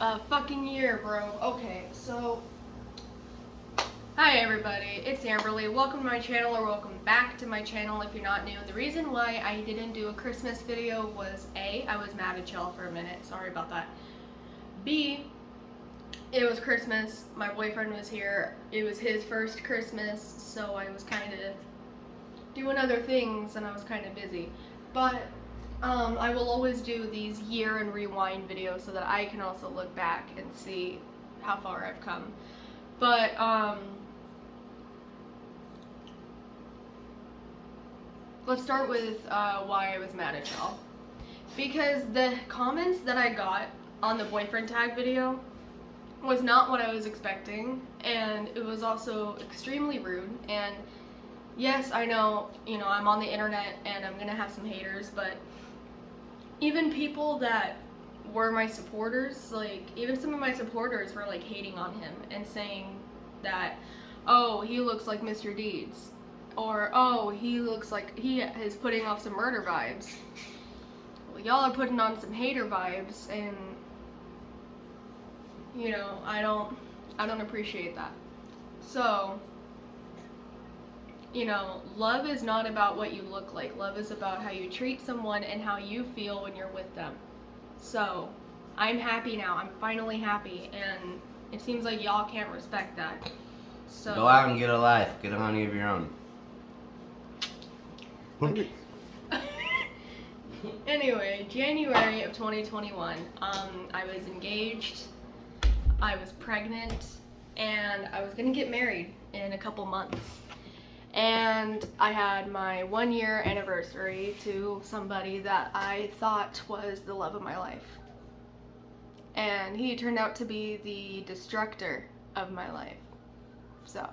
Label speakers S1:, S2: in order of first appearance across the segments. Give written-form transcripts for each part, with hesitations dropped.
S1: a fucking year, bro. Okay, so hi everybody, it's Amberlee. Welcome to my channel, or welcome back to my channel if you're not new. The reason why I didn't do a Christmas video was A, I was mad at y'all for a minute, sorry about that. B, it was Christmas, my boyfriend was here, it was his first Christmas, so I was kind of doing other things and I was kind of busy. But I will always do these year and rewind videos so that I can also look back and see how far I've come. But let's start with why I was mad at y'all. Because the comments that I got on the boyfriend tag video was not what I was expecting, and it was also extremely rude. And yes, I know, I'm on the internet and I'm gonna have some haters, but even people that were my supporters, like, even some of my supporters were, like, hating on him and saying that, oh, he looks like Mr. Deeds, or, oh, he looks like he is putting off some murder vibes. Well, y'all are putting on some hater vibes, and, I don't appreciate that. So, love is not about what you look like. Love is about how you treat someone and how you feel when you're with them. So, I'm happy now. I'm finally happy, and it seems like y'all can't respect that. So
S2: go out and get a life. Get a honey of your own.
S1: Okay. Anyway, January of 2021, I was engaged, I was pregnant, and I was gonna get married in a couple months. And I had my 1-year anniversary to somebody that I thought was the love of my life. And he turned out to be the destructor of my life. So,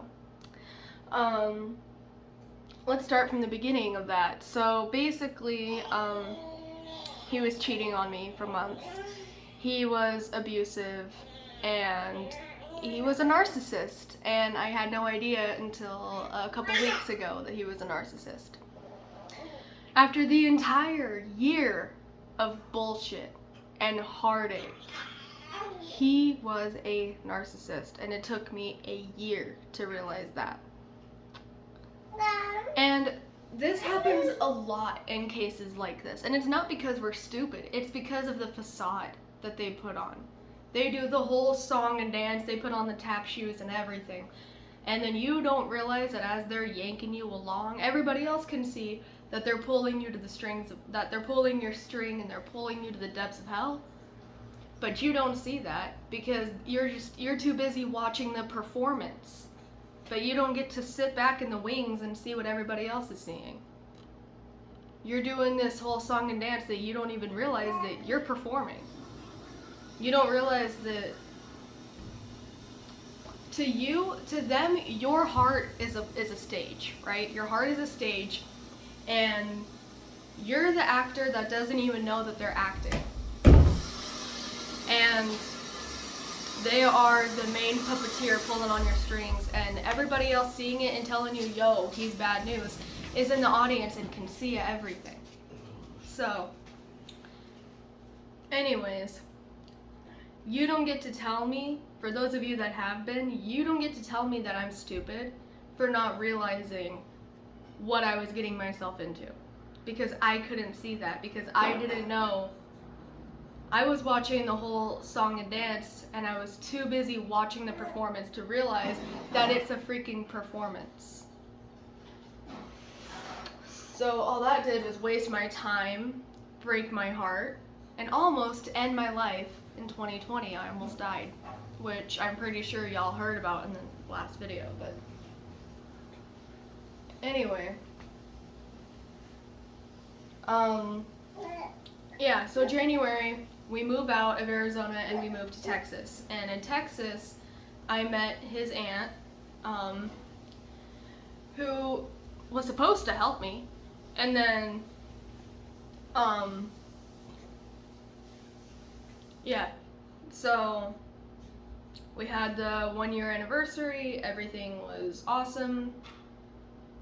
S1: let's start from the beginning of that. So basically, he was cheating on me for months. He was abusive, and he was a narcissist, and I had no idea until a couple weeks ago that he was a narcissist. After the entire year of bullshit and heartache, he was a narcissist, and it took me a year to realize that. And this happens a lot in cases like this, and it's not because we're stupid, it's because of the facade that they put on. They do the whole song and dance, they put on the tap shoes and everything. And then you don't realize that as they're yanking you along, everybody else can see that they're pulling you to the strings, that they're pulling your string and they're pulling you to the depths of hell. But you don't see that because you're too busy watching the performance. But you don't get to sit back in the wings and see what everybody else is seeing. You're doing this whole song and dance that you don't even realize that you're performing. You don't realize that to them, your heart is a stage, right? Your heart is a stage, and you're the actor that doesn't even know that they're acting. And they are the main puppeteer pulling on your strings, and everybody else seeing it and telling you, yo, he's bad news, is in the audience and can see everything. So, anyways, you don't get to tell me, for those of you that have been, you don't get to tell me that I'm stupid for not realizing what I was getting myself into. Because I couldn't see that, because I didn't know. I was watching the whole song and dance, and I was too busy watching the performance to realize that it's a freaking performance. So all that did was waste my time, break my heart, and almost end my life. In 2020, I almost died, which I'm pretty sure y'all heard about in the last video, but anyway. Yeah, so January, we move out of Arizona and we moved to Texas. And in Texas, I met his aunt, who was supposed to help me, and then, yeah, so we had the 1-year anniversary, everything was awesome,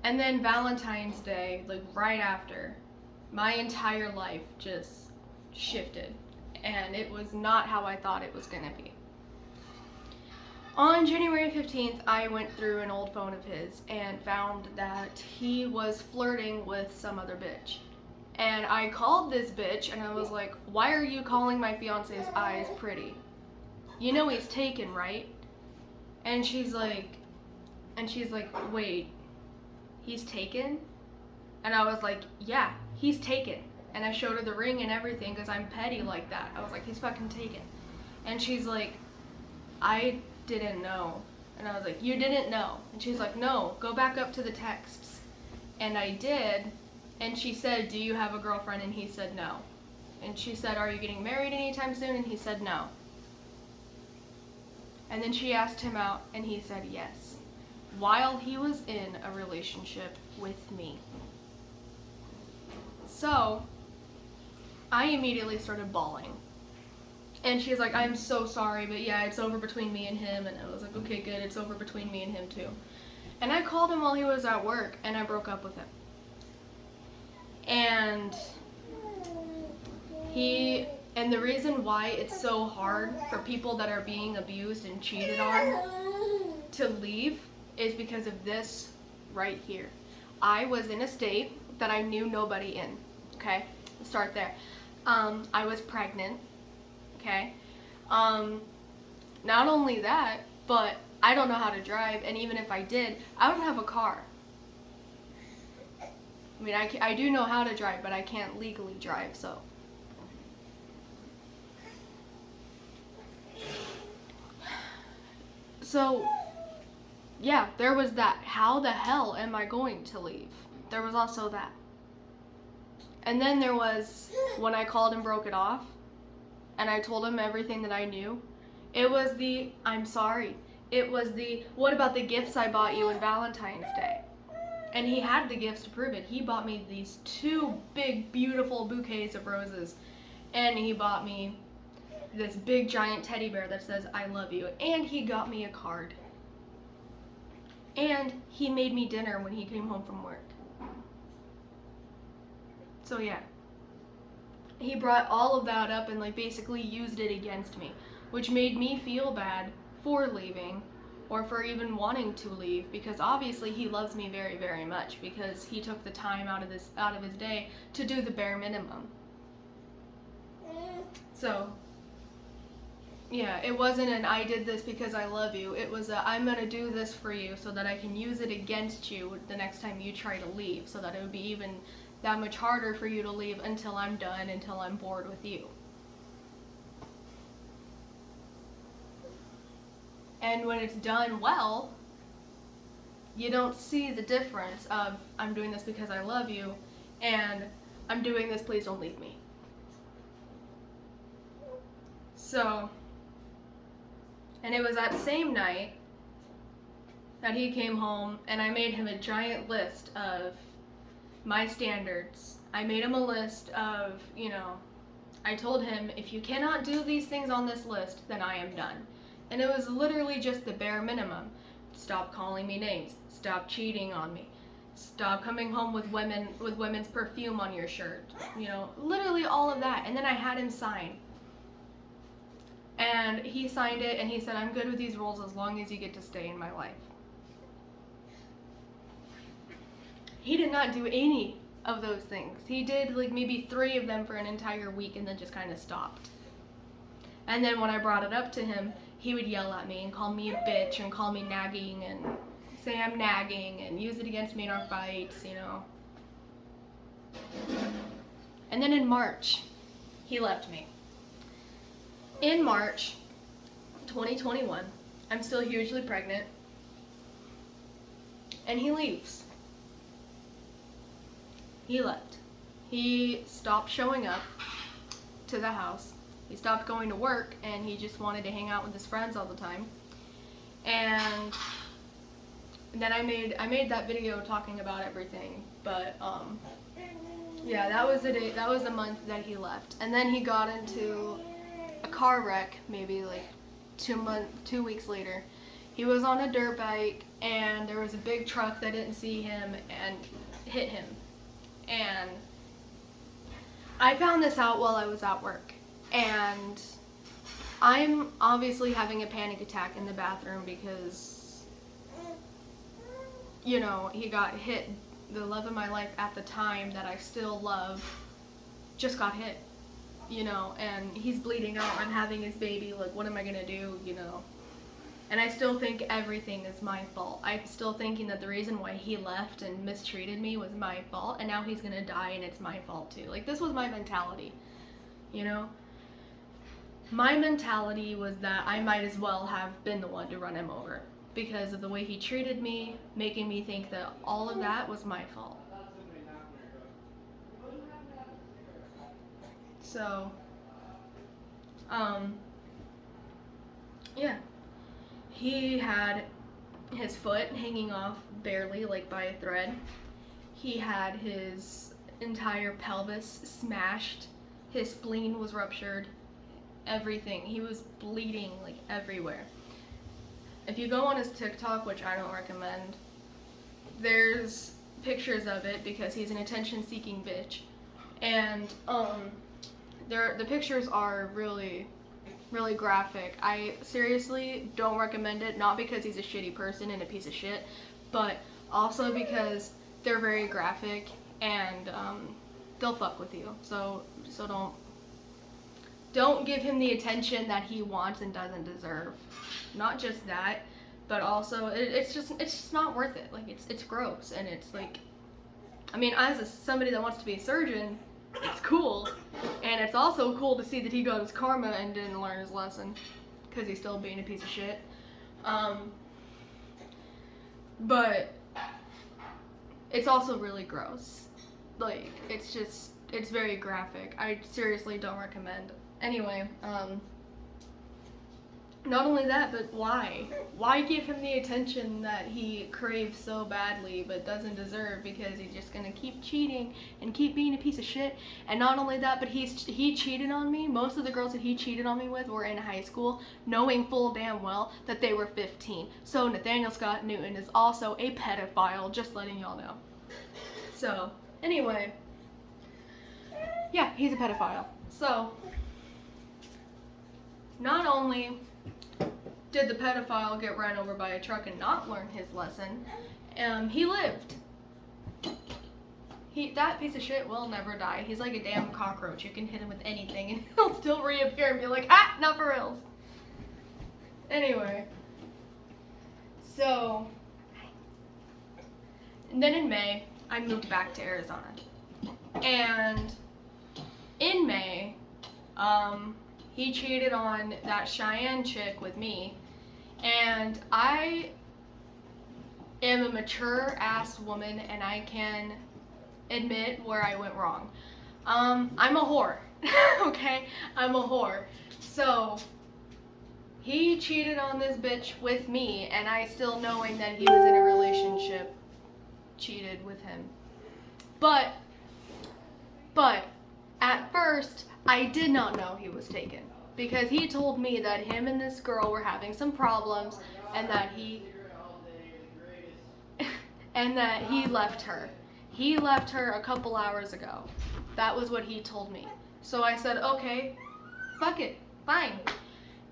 S1: and then Valentine's Day, like right after, my entire life just shifted. and it was not how I thought it was gonna be. On January 15th, I went through an old phone of his and found that he was flirting with some other bitch. And I called this bitch and I was like, why are you calling my fiance's eyes pretty? You know he's taken, right? And she's like, wait, he's taken? And I was like, yeah, he's taken. And I showed her the ring and everything because I'm petty like that. I was like, he's fucking taken. And she's like, I didn't know. And I was like, you didn't know? And she's like, no, go back up to the texts. And I did. And she said, do you have a girlfriend? And he said no. And she said, are you getting married anytime soon? And he said no. And then she asked him out and he said yes, while he was in a relationship with me. So I immediately started bawling. And she's like, I'm so sorry, but yeah, it's over between me and him. And I was like, okay, good, it's over between me and him too. And I called him while he was at work, and I broke up with him. And the reason why it's so hard for people that are being abused and cheated on to leave is because of this right here. I was in a state that I knew nobody in, okay? Let's start there. I was pregnant. Okay. Not only that, but I don't know how to drive, and even if I did, I don't have a car. I mean, I do know how to drive, but I can't legally drive, so. So, yeah, there was that. How the hell am I going to leave? There was also that. And then there was when I called and broke it off, and I told him everything that I knew. It was the, I'm sorry. It was the, what about the gifts I bought you on Valentine's Day? And he had the gifts to prove it. He bought me these 2 big, beautiful bouquets of roses. And he bought me this big, giant teddy bear that says, I love you. And he got me a card. And he made me dinner when he came home from work. So yeah. He brought all of that up and like basically used it against me, which made me feel bad for leaving or for even wanting to leave, because obviously he loves me very, very much because he took the time out of his day to do the bare minimum. So yeah, it wasn't an I did this because I love you. It was a I'm gonna do this for you so that I can use it against you the next time you try to leave, so that it would be even that much harder for you to leave until I'm done, until I'm bored with you. And when it's done well, you don't see the difference of I'm doing this because I love you and I'm doing this, please don't leave me. So, and it was that same night that he came home and I made him a giant list of my standards. I made him a list of, I told him, if you cannot do these things on this list, then I am done. And it was literally just the bare minimum. Stop calling me names. Stop cheating on me. Stop coming home with women's perfume on your shirt. Literally all of that. And then I had him sign. And he signed it and he said, I'm good with these rules as long as you get to stay in my life. He did not do any of those things. He did like maybe 3 of them for an entire week and then just kind of stopped. And then when I brought it up to him, he would yell at me and call me a bitch and call me nagging and say I'm nagging and use it against me in our fights, And then in March, he left me. In March 2021, I'm still hugely pregnant, and he leaves. He left. He stopped showing up to the house. He stopped going to work, and he just wanted to hang out with his friends all the time. And then I made that video talking about everything. But yeah, that was the day. That was the month that he left. And then he got into a car wreck, maybe like 2 weeks later. He was on a dirt bike, and there was a big truck that didn't see him and hit him. And I found this out while I was at work. And I'm obviously having a panic attack in the bathroom because, you know, he got hit. The love of my life at the time that I still love just got hit, you know, and he's bleeding out. I'm having his baby. Like, what am I gonna do, you know? And I still think everything is my fault. I'm still thinking that the reason why he left and mistreated me was my fault, and now he's gonna die and it's my fault too. Like, this was my mentality, you know? My mentality was that I might as well have been the one to run him over because of the way he treated me, making me think that all of that was my fault. So, yeah. He had his foot hanging off barely, like by a thread. He had his entire pelvis smashed. His spleen was ruptured. Everything. He was bleeding like everywhere. If you go on his TikTok, which I don't recommend, there's pictures of it because he's an attention-seeking bitch. And the pictures are really, really graphic. I seriously don't recommend it, not because he's a shitty person and a piece of shit, but also because they're very graphic and they'll fuck with you. So don't give him the attention that he wants and doesn't deserve. Not just that, but also it's just not worth it. Like, it's gross, and it's like, I mean, as somebody that wants to be a surgeon, it's cool, and it's also cool to see that he got his karma and didn't learn his lesson, because he's still being a piece of shit. But it's also really gross. Like, it's very graphic. I seriously don't recommend. Anyway, not only that, but why? Why give him the attention that he craves so badly but doesn't deserve, because he's just gonna keep cheating and keep being a piece of shit. And not only that, but he cheated on me. Most of the girls that he cheated on me with were in high school, knowing full damn well that they were 15. So Nathaniel Scott Newton is also a pedophile, just letting y'all know. So, anyway, yeah, he's a pedophile. So, not only did the pedophile get run over by a truck and not learn his lesson, he lived. That piece of shit will never die. He's like a damn cockroach. You can hit him with anything and he'll still reappear and be like, ah, not for reals. Anyway. So, and then in May, I moved back to Arizona. And in May, he cheated on that Cheyenne chick with me, and I am a mature ass woman, and I can admit where I went wrong. I'm a whore, okay? I'm a whore. So, he cheated on this bitch with me, and I, still knowing that he was in a relationship, cheated with him. But, at first, I did not know he was taken, because he told me that him and this girl were having some problems, and that he left her. He left her a couple hours ago. That was what he told me. So I said, okay, fuck it, fine.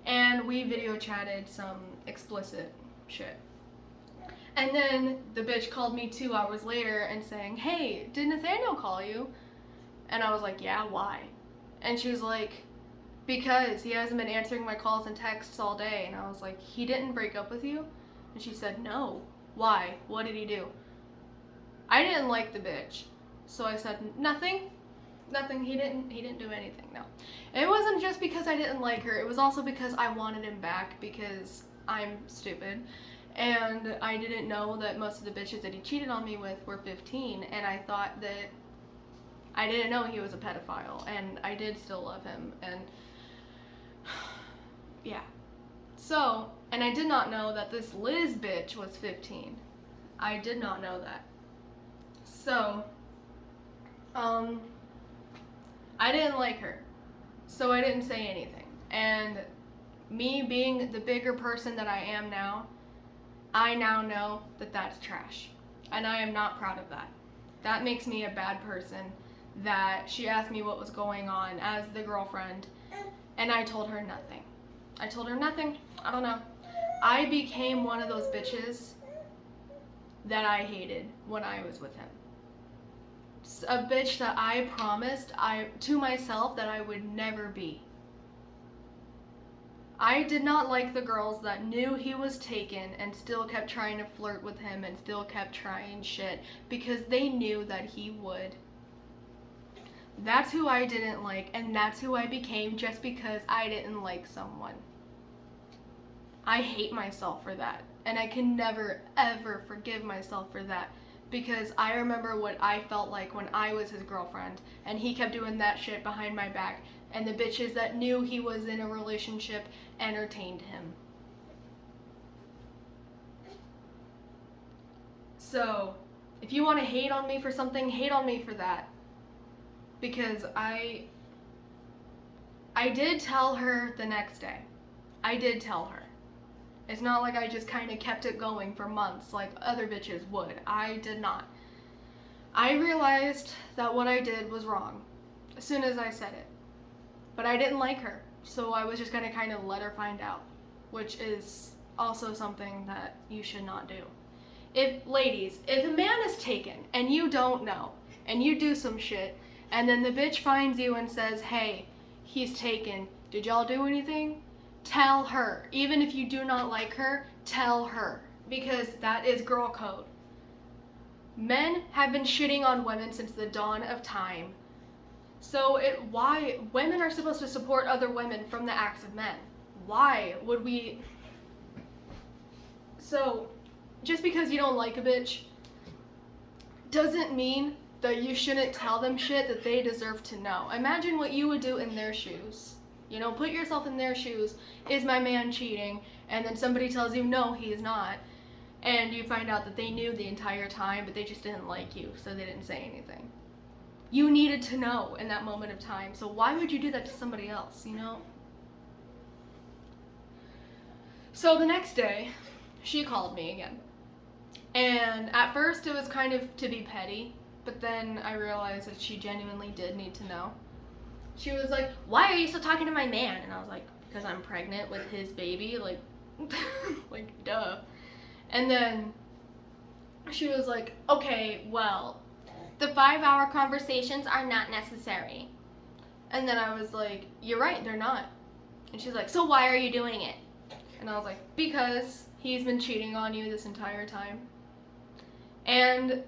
S1: And we video chatted some explicit shit. And then the bitch called me 2 hours later and saying, hey, did Nathaniel call you? And I was like, yeah, why? And she was like, because he hasn't been answering my calls and texts all day. And I was like, he didn't break up with you? And she said, no. Why? What did he do? I didn't like the bitch. So I said, nothing. He didn't do anything, no. It wasn't just because I didn't like her. It was also because I wanted him back, because I'm stupid. And I didn't know that most of the bitches that he cheated on me with were 15. And I thought that I didn't know he was a pedophile, and I did still love him, and yeah. So, and I did not know that this Liz bitch was 15. I did not know that. So, I didn't like her, so I didn't say anything. And me being the bigger person that I am now, I now know that that's trash, and I am not proud of that. That makes me a bad person. that she asked me what was going on as the girlfriend, and I told her nothing. I told her nothing. I don't know. I became one of those bitches that I hated when I was with him. A bitch that I promised to myself that I would never be. I did not like the girls that knew he was taken and still kept trying to flirt with him and still kept trying shit because they knew that he would. That's who I didn't like, and that's who I became just because I didn't like someone. I hate myself for that, and I can never ever forgive myself for that because I remember what I felt like when I was his girlfriend and he kept doing that shit behind my back, and the bitches that knew he was in a relationship entertained him. So, if you want to hate on me for something, hate on me for that. Because I did tell her the next day. I did tell her. It's not like I just kind of kept it going for months like other bitches would. I did not. I realized that what I did was wrong as soon as I said it. But I didn't like her, so I was just going to kind of let her find out, which is also something that you should not do. Ladies, if a man is taken and you don't know, and you do some shit, and then the bitch finds you and says, hey, he's taken, did y'all do anything? Tell her. Even if you do not like her, tell her. Because that is girl code. Men have been shitting on women since the dawn of time. So why women are supposed to support other women from the acts of men? Why would we? So, just because you don't like a bitch doesn't mean that you shouldn't tell them shit that they deserve to know. Imagine what you would do in their shoes. You know, put yourself in their shoes. Is my man cheating? And then somebody tells you, no, he is not. And you find out that they knew the entire time, but they just didn't like you, so they didn't say anything. You needed to know in that moment of time, so why would you do that to somebody else, you know? So the next day, she called me again. And at first it was kind of to be petty, but then I realized that she genuinely did need to know. She was like, why are you still talking to my man? And I was like, because I'm pregnant with his baby, like, like, duh. And then she was like, okay, well, the 5-hour conversations are not necessary. And then I was like, you're right, they're not. And she's like, so why are you doing it? And I was like, because he's been cheating on you this entire time. And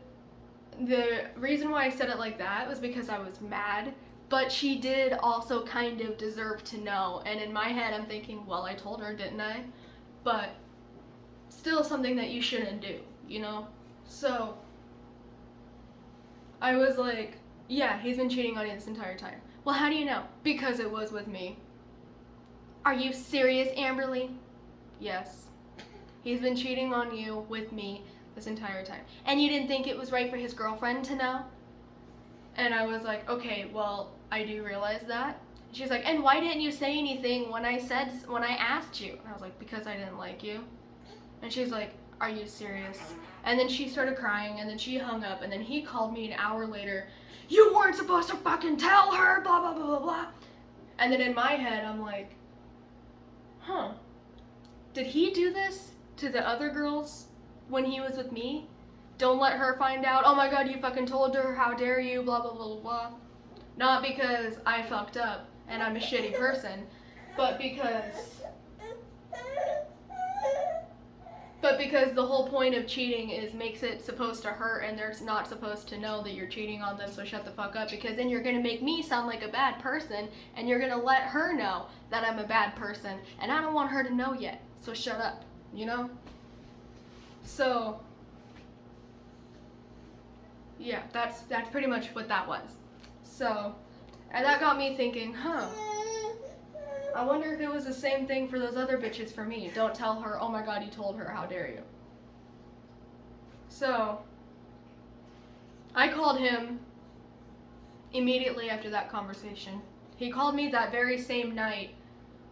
S1: the reason why I said it like that was because I was mad, but she did also kind of deserve to know. And in my head, I'm thinking, well, I told her, didn't I? But still something that you shouldn't do, you know? So I was like, yeah, he's been cheating on you this entire time. Well, how do you know? Because it was with me. Are you serious, Amberlee? Yes. He's been cheating on you with me this entire time. And you didn't think it was right for his girlfriend to know? And I was like, okay, well, I do realize that. She's like, and why didn't you say anything when I asked you? And I was like, because I didn't like you. And she's like, are you serious? And then she started crying, and then she hung up, and then he called me an hour later. You weren't supposed to fucking tell her, blah, blah, blah, blah, blah. And then in my head, I'm like, huh, did he do this to the other girls when he was with me? Don't let her find out. Oh my God, you fucking told her. How dare you, blah, blah, blah, blah. Not because I fucked up and I'm a shitty person, but because the whole point of cheating is makes it supposed to hurt, and they're not supposed to know that you're cheating on them, so shut the fuck up, because then you're gonna make me sound like a bad person, and you're gonna let her know that I'm a bad person, and I don't want her to know yet, so shut up, you know? So, yeah, that's pretty much what that was. So, and that got me thinking, huh, I wonder if it was the same thing for those other bitches for me. Don't tell her, oh my God, you told her, how dare you. So, I called him immediately after that conversation. He called me that very same night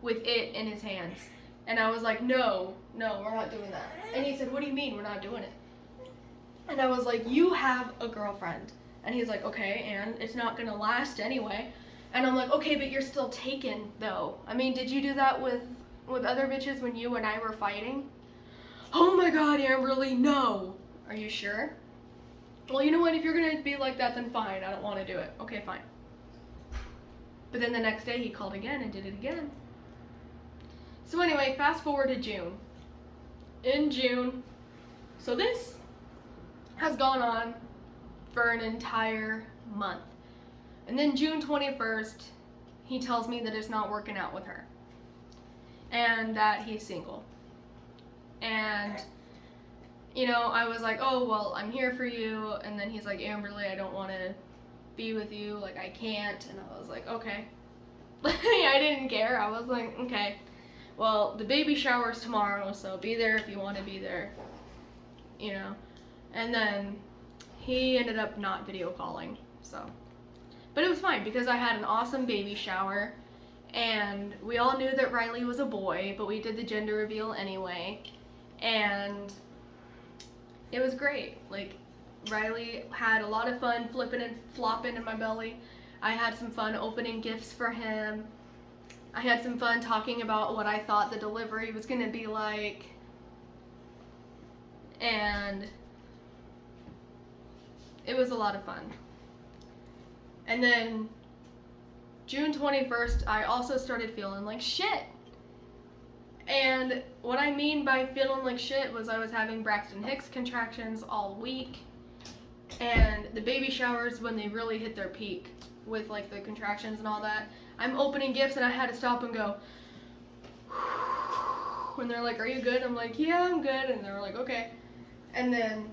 S1: with it in his hands. And I was like, no, we're not doing that. And he said, what do you mean we're not doing it? And I was like, you have a girlfriend. And he's like, okay, and it's not gonna last anyway. And I'm like, okay, but you're still taken, though. I mean, did you do that with other bitches when you and I were fighting? Oh my God, Amberlee, no. Are you sure? Well, you know what? If you're gonna be like that, then fine. I don't want to do it. Okay, fine. But then the next day he called again and did it again. So anyway, fast forward to June. In June, so this has gone on for an entire month. And then June 21st, he tells me that it's not working out with her. And that he's single. And, you know, I was like, oh, well, I'm here for you. And then he's like, Amberlee, I don't want to be with you. Like, I can't. And I was like, okay. I didn't care. I was like, okay. Well, the baby shower's tomorrow, so be there if you want to be there. You know. And then he ended up not video calling, so. But it was fine because I had an awesome baby shower. And we all knew that Riley was a boy, but we did the gender reveal anyway. And it was great. Like, Riley had a lot of fun flipping and flopping in my belly. I had some fun opening gifts for him. I had some fun talking about what I thought the delivery was gonna be like. And it was a lot of fun. And then June 21st, I also started feeling like shit. And what I mean by feeling like shit was I was having Braxton Hicks contractions all week. And the baby showers when they really hit their peak with like the contractions and all that. I'm opening gifts and I had to stop and go. When they're like, are you good? I'm like, yeah, I'm good. And they're like, okay. And then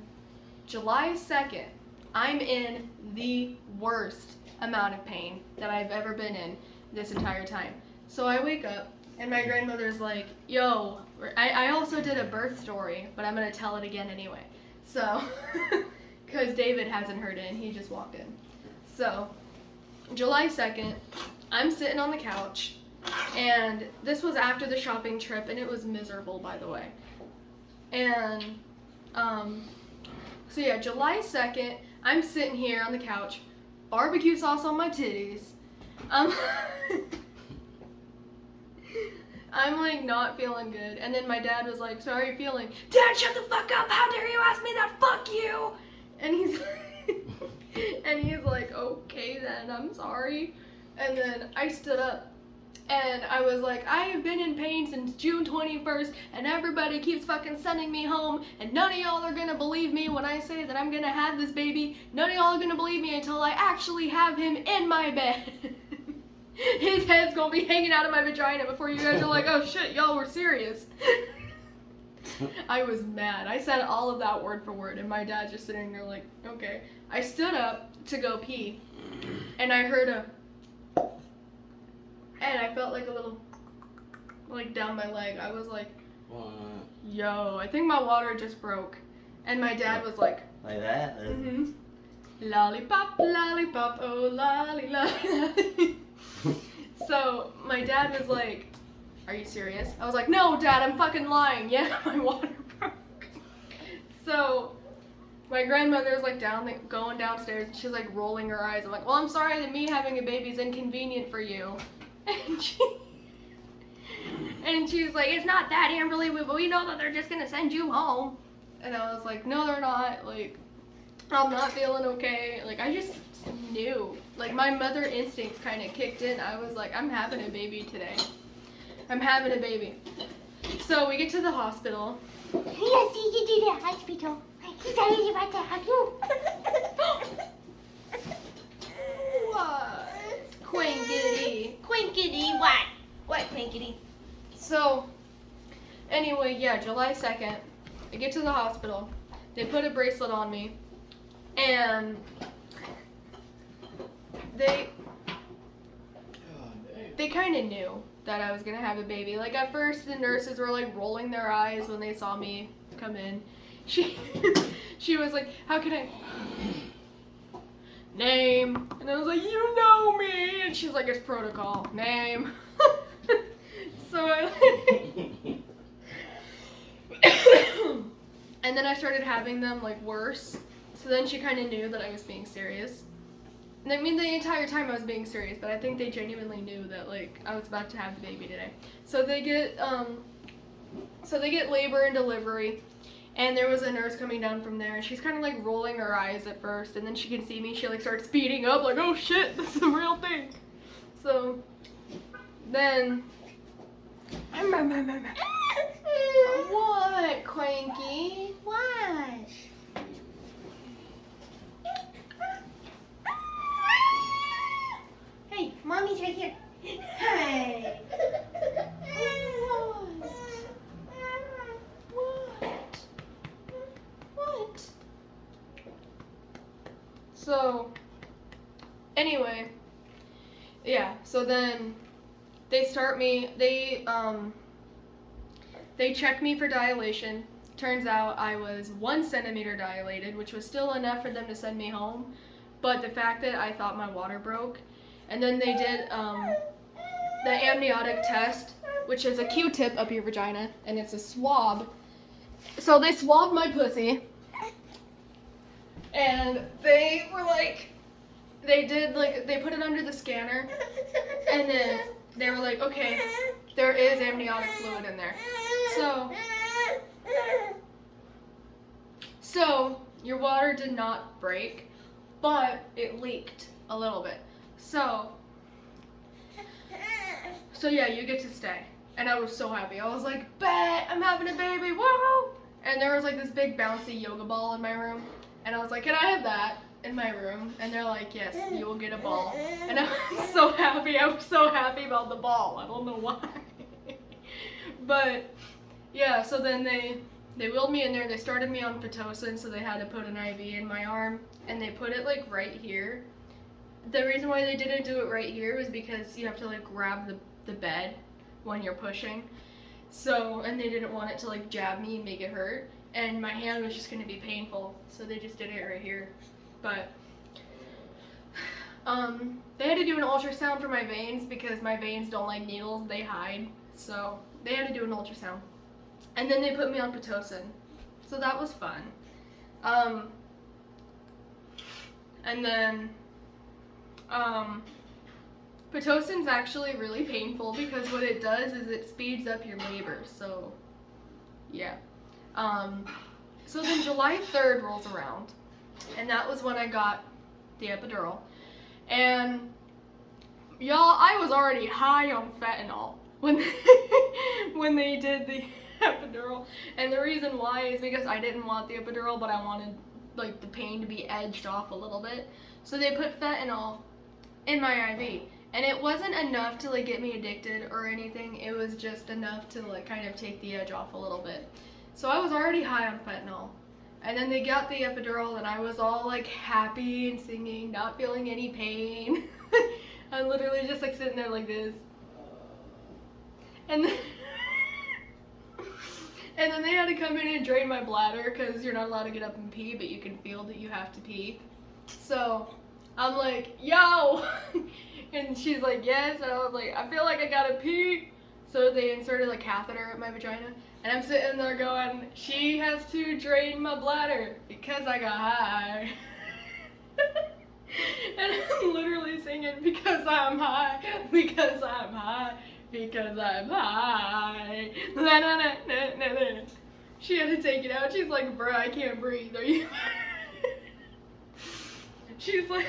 S1: July 2nd, I'm in the worst amount of pain that I've ever been in this entire time. So I wake up and my grandmother's like, yo, I also did a birth story, but I'm gonna tell it again anyway. So, because David hasn't heard it and he just walked in. So, July 2nd, I'm sitting on the couch, and this was after the shopping trip, and it was miserable, by the way. And, so yeah, July 2nd, I'm sitting here on the couch, barbecue sauce on my titties. I'm like not feeling good. And then my dad was like, so how are you feeling? Dad, shut the fuck up. How dare you ask me that? Fuck you. And he's like, okay then, I'm sorry. And then I stood up and I was like, I have been in pain since June 21st and everybody keeps fucking sending me home and none of y'all are gonna believe me when I say that I'm gonna have this baby. None of y'all are gonna believe me until I actually have him in my bed. His head's gonna be hanging out of my vagina before you guys are like, oh shit, y'all were serious. I was mad. I said all of that word for word, and my dad's just sitting there like, okay. I stood up to go pee, and I heard a, and I felt like a little, like down my leg. I was like, yo, I think my water just broke. And my dad was like
S2: that?
S1: Mm-hmm. Lollipop, lollipop, oh lolly, lolly. So my dad was like, are you serious? I was like, no, Dad, I'm fucking lying. Yeah, my water broke. So my grandmother was like going downstairs and she's like rolling her eyes. I'm like, well, I'm sorry that me having a baby is inconvenient for you. And she's like, it's not that, Amberlee, but we know that they're just gonna send you home. And I was like, no, they're not. Like, I'm not feeling okay. Like, I just knew. Like, my mother instincts kind of kicked in. I was like, I'm having a baby today. I'm having a baby. So we get to the hospital.
S3: Yes, you get to the hospital. He's already about to have you.
S1: What? Quinkity.
S3: Quinkity, what? What, Quinkity?
S1: So, anyway, yeah, July 2nd, I get to the hospital. They put a bracelet on me. And they kind of knew that I was going to have a baby. Like, at first, the nurses were, like, rolling their eyes when they saw me come in. She was like, how can I... Name. And I was like, you know me. And she's like, it's protocol. Name. So and then I started having them, like, worse. So then she kind of knew that I was being serious. And I mean, the entire time I was being serious, but I think they genuinely knew that, like, I was about to have the baby today. So they get labor and delivery, and there was a nurse coming down from there, and she's kind of like rolling her eyes at first, and then she can see me, she like starts speeding up, like, oh shit, this is a real thing. So then, what, Quanky?
S3: What? Hey, mommy's right here. Hi.
S1: What? So, anyway, yeah, so then they check me for dilation. Turns out I was 1 centimeter dilated, which was still enough for them to send me home, but the fact that I thought my water broke. And then they did the Amniotic Test, which is a Q-tip up your vagina, and it's a swab. So they swabbed my pussy, and they were like, they put it under the scanner, and then they were like, okay, there is amniotic fluid in there. So your water did not break, but it leaked a little bit. So yeah, you get to stay. And I was so happy. I was like, bet, I'm having a baby, whoa! And there was like this big bouncy yoga ball in my room. And I was like, can I have that in my room? And they're like, yes, you will get a ball. And I was so happy. I was so happy about the ball. I don't know why. But yeah, so then they wheeled me in there. They started me on Pitocin, so they had to put an IV in my arm. And they put it like right here. The reason why they didn't do it right here was because you have to like grab the bed when you're pushing. So, and they didn't want it to like jab me and make it hurt. And my hand was just going to be painful. So they just did it right here. But they had to do an ultrasound for my veins because my veins don't like needles, they hide. So they had to do an ultrasound. And then they put me on Pitocin. So that was fun. And then Pitocin's actually really painful because what it does is it speeds up your labor, so yeah. So then July 3rd rolls around, and that was when I got the epidural. And y'all, I was already high on fentanyl when they did the epidural. And the reason why is because I didn't want the epidural, but I wanted like the pain to be edged off a little bit. So they put fentanyl in my IV, and it wasn't enough to like get me addicted or anything. It was just enough to like kind of take the edge off a little bit. So I was already high on fentanyl, and then they got the epidural, and I was all like happy and singing, not feeling any pain. I'm literally just like sitting there like this, and then and then they had to come in and drain my bladder because you're not allowed to get up and pee, but you can feel that you have to pee. So I'm like, yo! And she's like, yes. And I was like, I feel like I gotta pee. So they inserted a catheter at my vagina. And I'm sitting there going, she has to drain my bladder because I got high. And I'm literally singing, because I'm high, because I'm high, because I'm high. Na, na, na, na, na, na. She had to take it out. She's like, bruh, I can't breathe. Are you? She's like,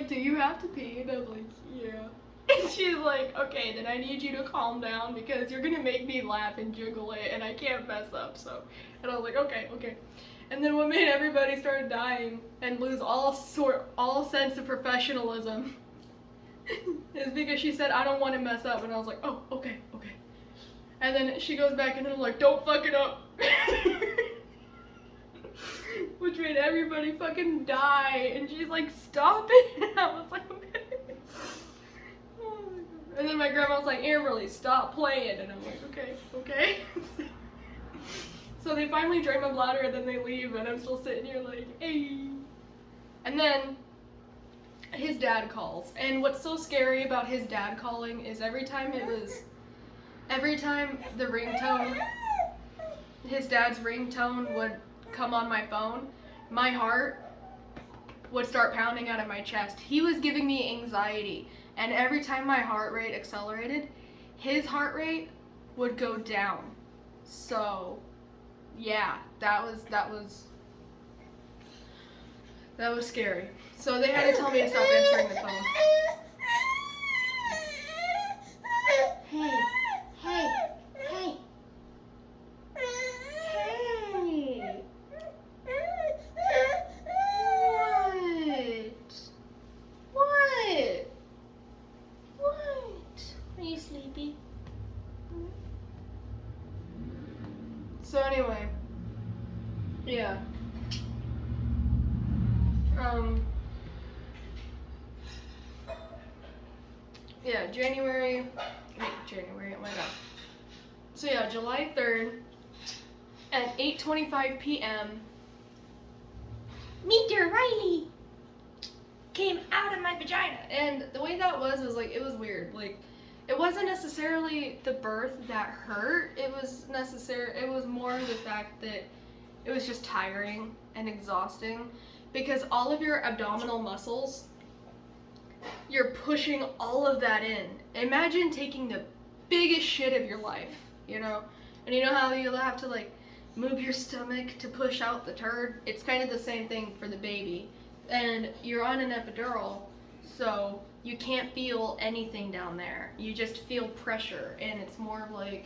S1: do you have to pee? And I'm like, yeah. And she's like, okay, then I need you to calm down because you're gonna make me laugh and jiggle it and I can't mess up, so. And I was like, okay. And then what made everybody start dying and lose all sense of professionalism is because she said, I don't want to mess up. And I was like, oh, okay. And then she goes back and I'm like, don't fuck it up. Which made everybody fucking die. And she's like, stop it. And I was like, okay. And then my grandma was like, Amberlee, stop playing. And I'm like, okay. So they finally drain my bladder and then they leave and I'm still sitting here like, hey. And then his dad calls. And what's so scary about his dad calling is every time the ringtone, his dad's ringtone would come on my phone, my heart would start pounding out of my chest. He was giving me anxiety, and every time my heart rate accelerated, his heart rate would go down. So, yeah, that was scary. So they had to tell me to stop answering the phone.
S3: Hey, hey, hey.
S1: Hey. What? What?
S3: Are you sleepy?
S1: So anyway, yeah. Yeah, January, oh my god. So yeah, July 3rd at 8:25 p.m.
S3: Meteor Riley came out of my vagina.
S1: And the way that was like, it was weird. Like, it wasn't necessarily the birth that hurt. It was more the fact that it was just tiring and exhausting, because all of your abdominal muscles, you're pushing all of that in. Imagine taking the biggest shit of your life, you know? And you know how you'll have to like move your stomach to push out the turd? It's kind of the same thing for the baby. And you're on an epidural, so you can't feel anything down there. You just feel pressure, and it's more like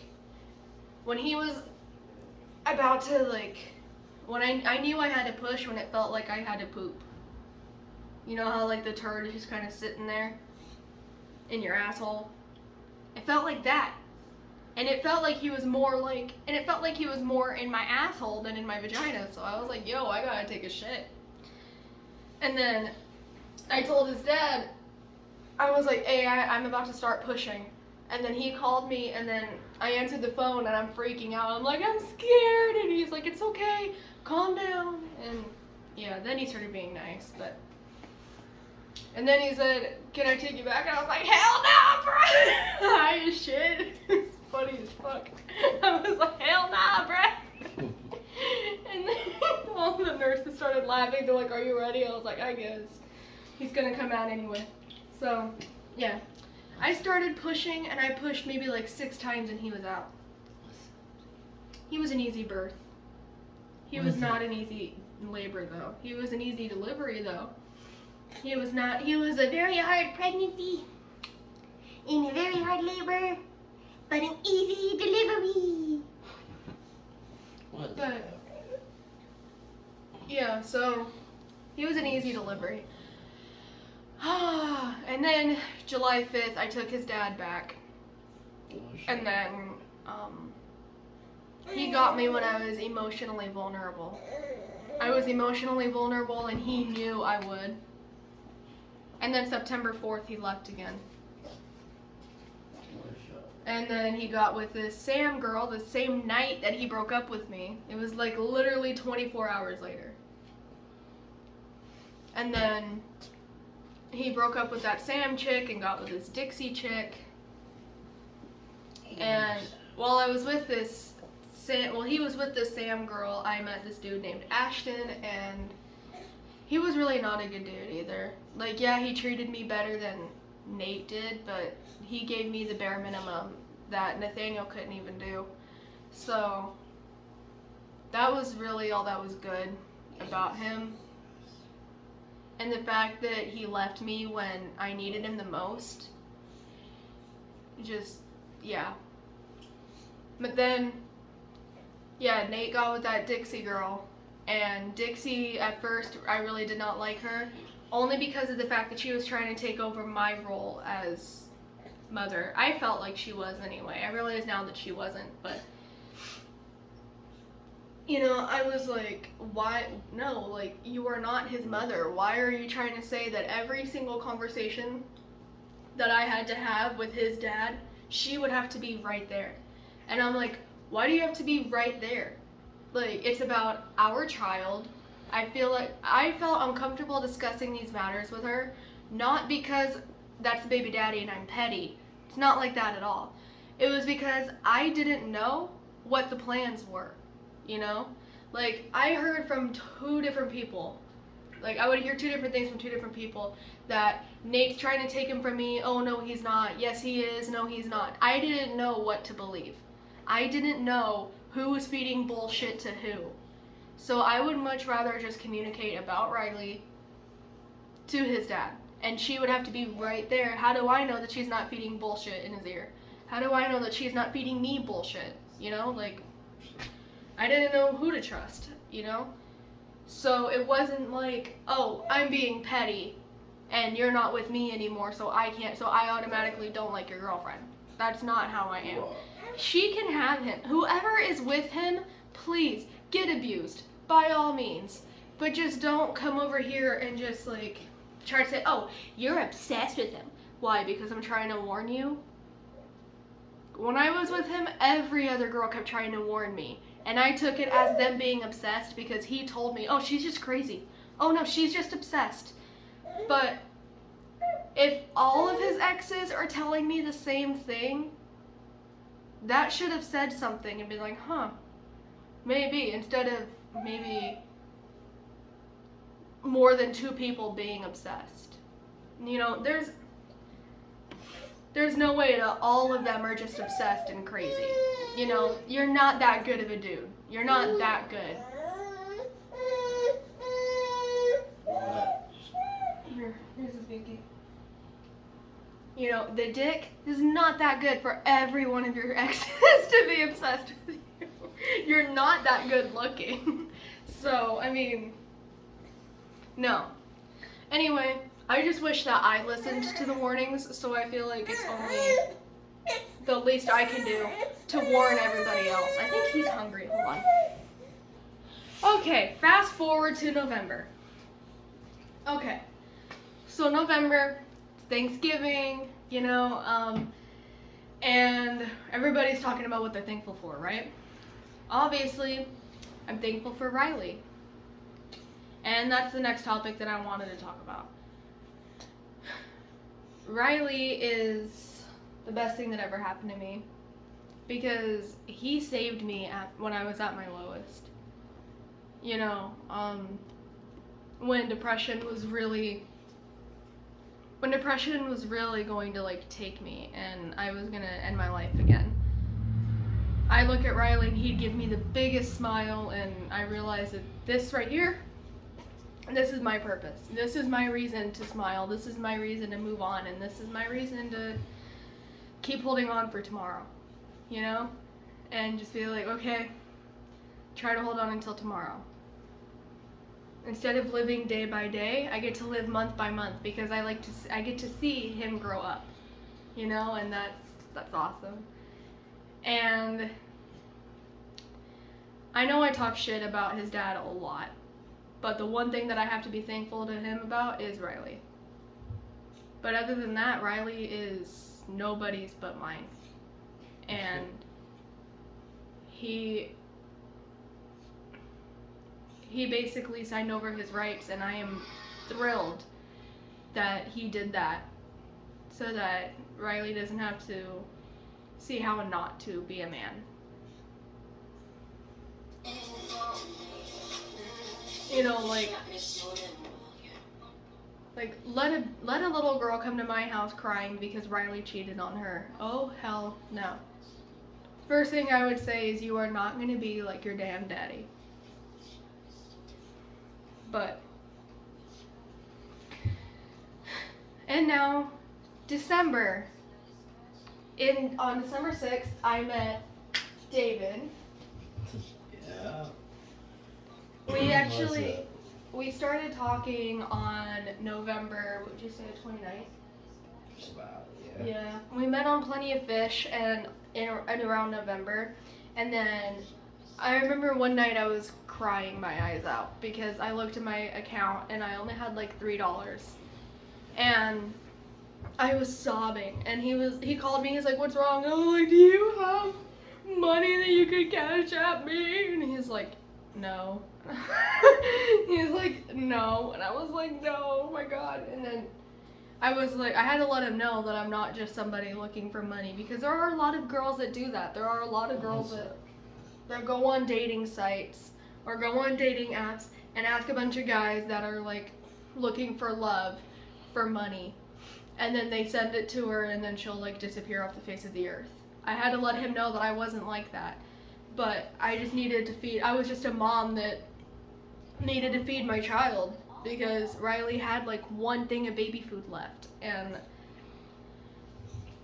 S1: when he was about to like, when I knew I had to push when it felt like I had to poop. You know how like the turd is just kind of sitting there in your asshole? It felt like that. And it felt like he was more in my asshole than in my vagina. So I was like, yo, I gotta take a shit. And then I told his dad, I was like, hey, I'm about to start pushing. And then he called me, and then I answered the phone, and I'm freaking out. I'm like, I'm scared. And he's like, it's okay, calm down. And yeah, then he started being nice, but. And then he said, can I take you back? And I was like, hell no, bro. High as shit. It's funny as fuck. I was like, hell nah, bro. And then all the nurses started laughing. They're like, are you ready? I was like, I guess. He's gonna come out anyway. So, yeah. I started pushing, and I pushed maybe like 6 times, and he was out. He was an easy birth. He was not an easy labor, though. He was an easy delivery, though. He was a
S3: Very hard pregnancy, in a very hard labor, but an easy delivery.
S1: But, yeah, so he was an easy delivery. And then July 5th, I took his dad back. And then he got me when I was emotionally vulnerable. I was emotionally vulnerable, and he knew I would. And then September 4th, he left again. And then he got with this Sam girl the same night that he broke up with me. It was like literally 24 hours later. And then he broke up with that Sam chick and got with this Dixie chick. And while I was with this he was with this Sam girl, I met this dude named Ashton, and he was really not a good dude either. Like, yeah, he treated me better than Nate did, but he gave me the bare minimum that Nathaniel couldn't even do. So that was really all that was good about him. And the fact that he left me when I needed him the most, just, yeah. But then, yeah, Nate got with that Dixie girl. And Dixie, at first, I really did not like her, only because of the fact that she was trying to take over my role as mother. I felt like she was anyway. I realize now that she wasn't, but, you know, I was like, why? No, like, you are not his mother. Why are you trying to say that every single conversation that I had to have with his dad, she would have to be right there? And I'm like, why do you have to be right there? Like, it's about our child. I felt uncomfortable discussing these matters with her, not because that's baby daddy and I'm petty. It's not like that at all. It was because I didn't know what the plans were, you know? Like, I heard from 2 different people. Like, I would hear 2 different things from 2 different people, that Nate's trying to take him from me. Oh, no, he's not. Yes, he is. No, he's not. I didn't know what to believe. I didn't know who was feeding bullshit to who. So I would much rather just communicate about Riley to his dad. And she would have to be right there. How do I know that she's not feeding bullshit in his ear? How do I know that she's not feeding me bullshit? You know, like, I didn't know who to trust, you know? So it wasn't like, oh, I'm being petty and you're not with me anymore, so I automatically don't like your girlfriend. That's not how I am. She can have him. Whoever is with him, please get abused by all means. But just don't come over here and just like try to say, oh, you're obsessed with him. Why? Because I'm trying to warn you? When I was with him, every other girl kept trying to warn me. And I took it as them being obsessed because he told me, oh, she's just crazy. Oh, no, she's just obsessed. But if all of his exes are telling me the same thing, that should have said something and been like, huh, maybe, instead of maybe more than 2 people being obsessed. You know, there's no way that all of them are just obsessed and crazy. You know, you're not that good of a dude. You're not that good. Here's his binky. You know, the dick is not that good for every one of your exes to be obsessed with you. You're not that good looking. So, I mean, no. Anyway, I just wish that I listened to the warnings, so I feel like it's only the least I can do to warn everybody else. I think he's hungry. Hold on. Okay, fast forward to November. Okay, so November, Thanksgiving, you know, and everybody's talking about what they're thankful for, right? Obviously, I'm thankful for Riley. And that's the next topic that I wanted to talk about. Riley is the best thing that ever happened to me because he saved me when I was at my lowest. You know, when depression was really going to like take me and I was gonna end my life again. I look at Riley and he'd give me the biggest smile, and I realized that this right here, this is my purpose. This is my reason to smile. This is my reason to move on, and this is my reason to keep holding on for tomorrow, you know? And just be like, okay, try to hold on until tomorrow. Instead of living day by day, I get to live month by month because I get to see him grow up, you know, and that's awesome. And I know I talk shit about his dad a lot, but the one thing that I have to be thankful to him about is Riley. But other than that, Riley is nobody's but mine. And he basically signed over his rights, and I am thrilled that he did that so that Riley doesn't have to see how not to be a man. You know, like let a little girl come to my house crying because Riley cheated on her. Oh, hell no. First thing I would say is you are not going to be like your damn daddy. But, and now, December. On December 6th, I met David.
S2: Yeah.
S1: We started talking on November, what would you say, 29th?
S2: Just about, yeah.
S1: Yeah. We met on Plenty of Fish and around November. And then I remember one night I was crying my eyes out because I looked at my account and I only had like $3. And I was sobbing, and he called me. He's like, "What's wrong?" I was like, "Do you have money that you could cash at me?" And he's like, "No." He's like, "No," and I was like, "No, oh my God." And then I was like, I had to let him know that I'm not just somebody looking for money, because there are a lot of girls that do that. There are a lot of girls that go on dating sites or go on dating apps and ask a bunch of guys that are like looking for love for money, and then they send it to her and then she'll like disappear off the face of the earth. I had to let him know that I wasn't like that, but I just needed to feed. I was just a mom that needed to feed my child because Riley had like one thing of baby food left, and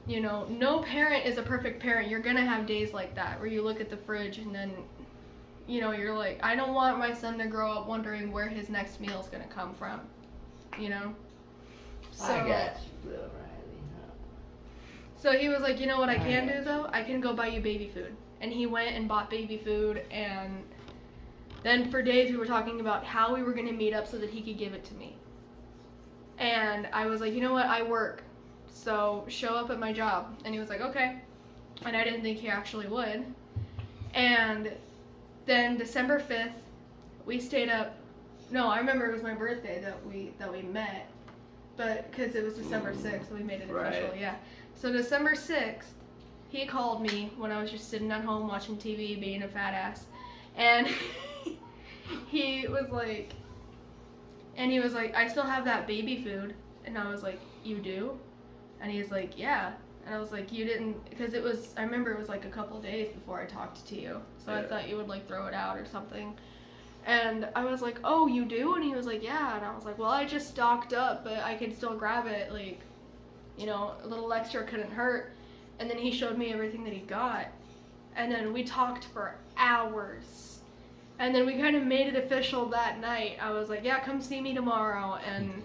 S1: you know, no parent is a perfect parent. You're gonna have days like that where you look at the fridge and then, you know, you're like, I don't want my son to grow up wondering where his next meal is gonna come from, you know? So,
S2: I got you, Bill Riley.
S1: so he was like, you know what I can do though? I can go buy you baby food. And he went and bought baby food, and then for days we were talking about how we were gonna meet up so that he could give it to me. And I was like, you know what, I work, so show up at my job. And he was like, okay. And I didn't think he actually would. And then December 5th, we stayed up. No, I remember it was my birthday that we met, but because it was December 6th, so we made it official.
S2: Right.
S1: Yeah. So December 6th, he called me when I was just sitting at home watching TV, being a fat ass, and he was like, I still have that baby food, and I was like, you do? And he's like, yeah. And I was like, you didn't, because I remember it was like a couple days before I talked to you, so I thought you would like throw it out or something. And I was like, oh, you do? And he was like, yeah. And I was like, well, I just stocked up, but I can still grab it, like, you know, a little extra couldn't hurt. And then he showed me everything that he got, and then we talked for hours. And then we kind of made it official that night. I was like, yeah, come see me tomorrow, and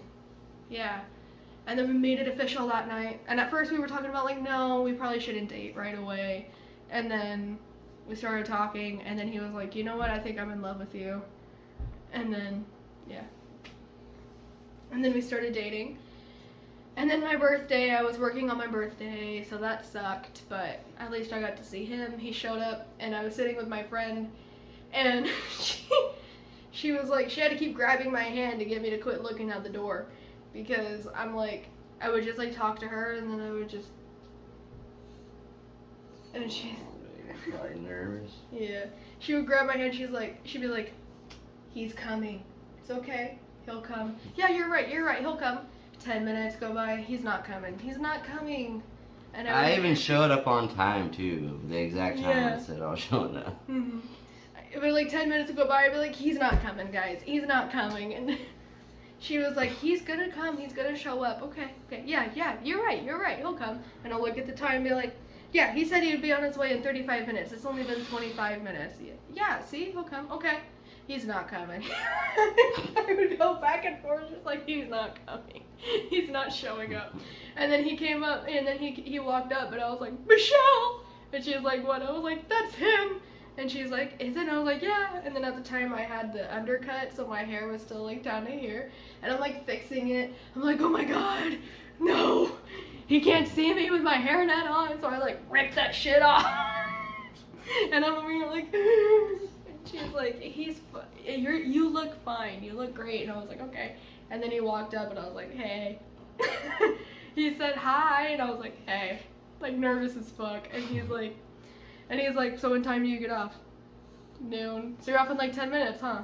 S1: yeah. And then we made it official that night. And at first we were talking about like, no, we probably shouldn't date right away. And then we started talking, and then he was like, you know what, I think I'm in love with you. And then, yeah. And then we started dating. And then my birthday, I was working on my birthday, so that sucked, but at least I got to see him. He showed up, and I was sitting with my friend, and she was like, she had to keep grabbing my hand to get me to quit looking out the door, because I'm like, I would just like talk to her, and then I would just, and she's
S2: Probably nervous.
S1: yeah, she would grab my hand, she'd be like, he's coming, it's okay, he'll come, yeah, you're right, he'll come. 10 minutes go by, he's not coming, and
S4: I even showed up on time too, the exact time
S1: Yeah.
S4: I said I was showing up.
S1: Mm-hmm. But like 10 minutes would go by, I'd be like, he's not coming, guys, he's not coming, and she was like, he's gonna come, he's gonna show up, okay, yeah, you're right, he'll come. And I'll look at the time and be like, yeah, he said he would be on his way in 35 minutes, it's only been 25 minutes, yeah, see, he'll come, okay, he's not coming. I would go back and forth just like, he's not coming, he's not showing up. And then he came up, and then he walked up, and I was like, Michelle, and she was like, what? I was like, that's him. And she's like, is it? And I was like, yeah. And then at the time I had the undercut, so my hair was still like down to here. And I'm like fixing it. I'm like, oh my God, no. He can't see me with my hairnet on. So I like ripped that shit off. And I'm over here like, and she's like, you look fine. You look great. And I was like, okay. And then he walked up and I was like, hey. He said hi. And I was like, hey. Like nervous as fuck. And he's like, so what time do you get off? Noon. So you're off in like 10 minutes, huh?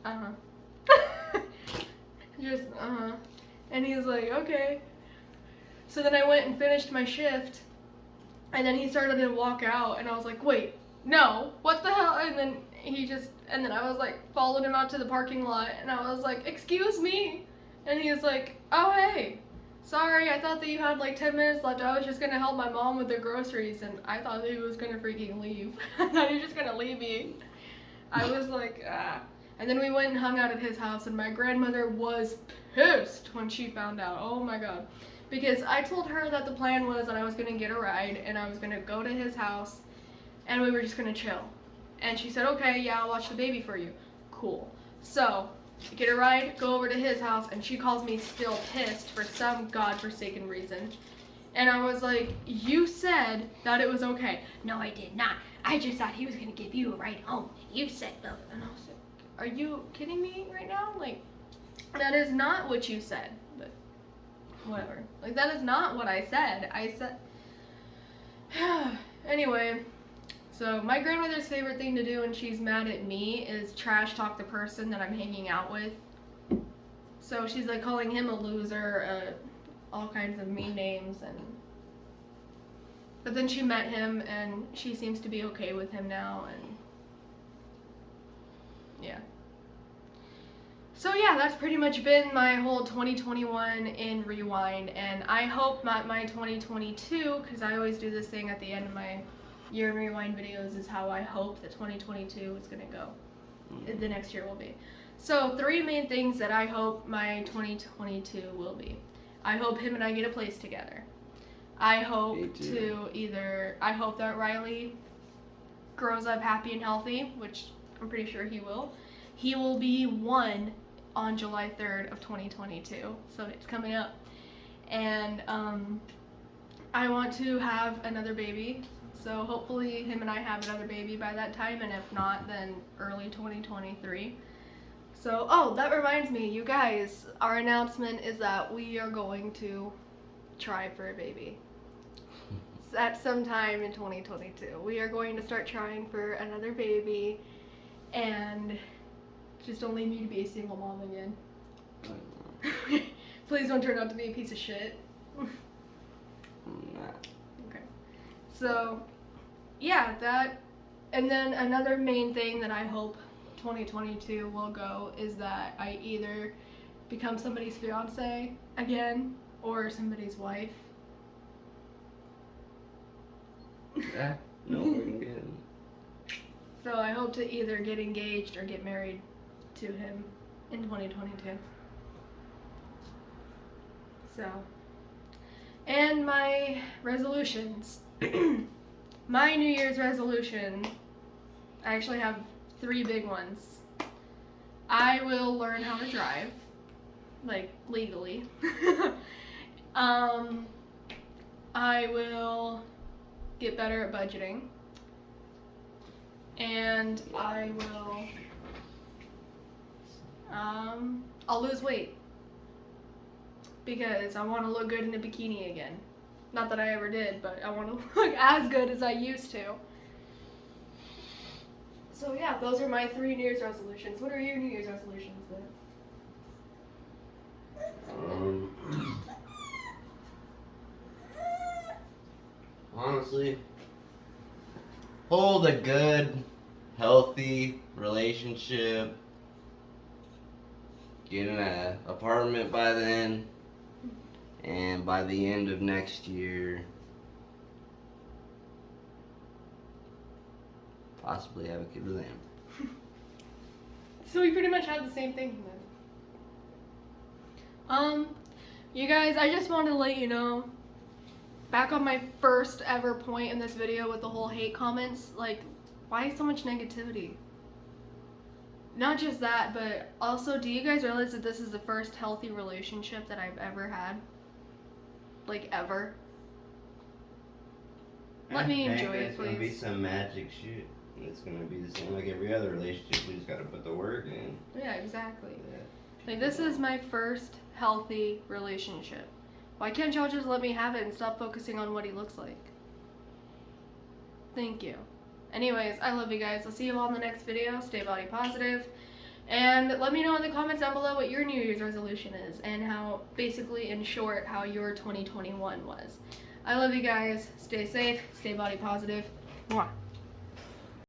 S1: Uh-huh. Just, uh-huh. And he's like, okay. So then I went and finished my shift, and then he started to walk out, and I was like, wait, no, what the hell? And then and then I was like, followed him out to the parking lot, and I was like, excuse me. And he was like, oh, hey. Sorry, I thought that you had like 10 minutes left. I was just gonna help my mom with the groceries, and I thought that he was gonna freaking leave. I thought he was just gonna leave me. I was like, ah. And then we went and hung out at his house, and my grandmother was pissed when she found out. Oh my God. Because I told her that the plan was that I was gonna get a ride, and I was gonna go to his house, and we were just gonna chill. And she said, okay, yeah, I'll watch the baby for you. Cool. So, get a ride, go over to his house, and she calls me still pissed for some godforsaken reason. And I was like, you said that it was okay.
S3: No, I did not. I just thought he was gonna give you a ride home. You said no.
S1: And I was like, are you kidding me right now? Like, that is not what you said. But whatever. Like, that is not what I said. I said... Anyway, So my grandmother's favorite thing to do when she's mad at me is trash talk the person that I'm hanging out with. So she's like calling him a loser, all kinds of mean names, but then she met him and she seems to be okay with him now, and yeah. So yeah, that's pretty much been my whole 2021 in Rewind, and I hope my 2022, because I always do this thing at the end of my year in Rewind videos, is how I hope that 2022 is going to go. The next year will be. So 3 main things that I hope my 2022 will be. I hope him and I get a place together. I hope I hope that Riley grows up happy and healthy, which I'm pretty sure he will. He will be 1 on July 3rd of 2022, so it's coming up. And I want to have another baby, so hopefully him and I have another baby by that time, and if not, then early 2023. So, oh, that reminds me, you guys, our announcement is that we are going to try for a baby. At some time in 2022. We are going to start trying for another baby, and just don't leave me to be a single mom again. Please don't turn out to be a piece of shit. Okay. So, yeah, that, and then another main thing that I hope 2022 will go is that I either become somebody's fiance again or somebody's wife.
S4: Yeah, no, we're good.
S1: So I hope to either get engaged or get married to him in 2022. So, and my resolutions. My New Year's resolution, I actually have 3 big ones. I will learn how to drive, like legally. I will get better at budgeting, and I will I'll lose weight because I want to look good in a bikini again. Not that I ever did, but I want to look as good as I used to. So yeah, those are my 3 New Year's resolutions. What are your New Year's resolutions, then?
S4: Honestly, hold a good, healthy relationship, get in an apartment by then, and by the end of next year, possibly have a kid with him.
S1: So we pretty much had the same thing then. You guys, I just wanted to let you know, back on my first ever point in this video with the whole hate comments, like, why so much negativity? Not just that, but also, do you guys realize that this is the first healthy relationship that I've ever had? Like, ever? Let me enjoy it,
S4: It's gonna be
S1: please.
S4: some magic shit. It's gonna be the same like every other relationship. We just gotta put the work in.
S1: Yeah, exactly.
S4: Yeah.
S1: Like, this is my first healthy relationship. Why can't y'all just let me have it and stop focusing on what he looks like? Thank you. Anyways, I love you guys. I'll see you all in the next video. Stay body positive. And let me know in the comments down below what your New Year's resolution is and how, basically in short, how your 2021 was. I love you guys. Stay safe. Stay body positive. Mwah.